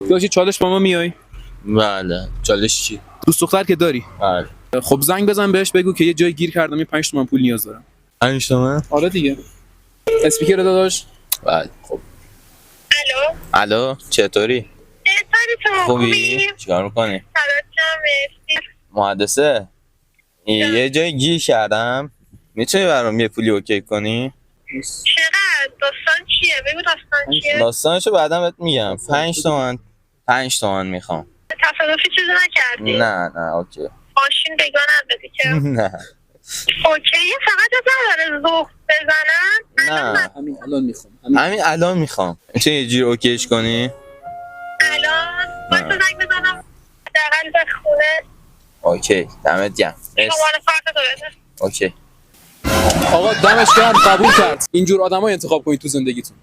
داشتی چالش با ما میای؟ بله. چالش چی؟ دوست دختر که داری؟ بله. خب زنگ بزن بهش بگو که یه جای گیر کردم، یه 5 تومن پول نیاز دارم. 5 تومن؟ آره دیگه. اسپیکر داداش. بله. خب الو. الو چطوری؟ چطوری تو؟ خوبی؟ چیکار میکنی؟ مرسی. مهندسه یه جای گیر کردم، میتونی برام یه پولی اوکی کنی؟ چقدر؟ داستان چیه؟ بگو داستان چیه؟ داستانشو بعدا بهت میگم. 5 تومن 5 تومن میخوام. تصادفی چیزی نکردی؟ نه اوکی. ماشین بگاه ندادی که؟ نه اوکیه، فقط از نداره زخ بزنم؟ نه همین الان میخوام. همین الان میخوام. میتونی یه جوری اوکیش کنی؟ الان؟ باید زنگ بزنم حداقل به خونه. اوکی دمت گرم. شماره کارت تو بده. اوکی. آقا دمش گرم، قبول کرد. اینجور آدمای انتخاب کنید تو زندگیتون.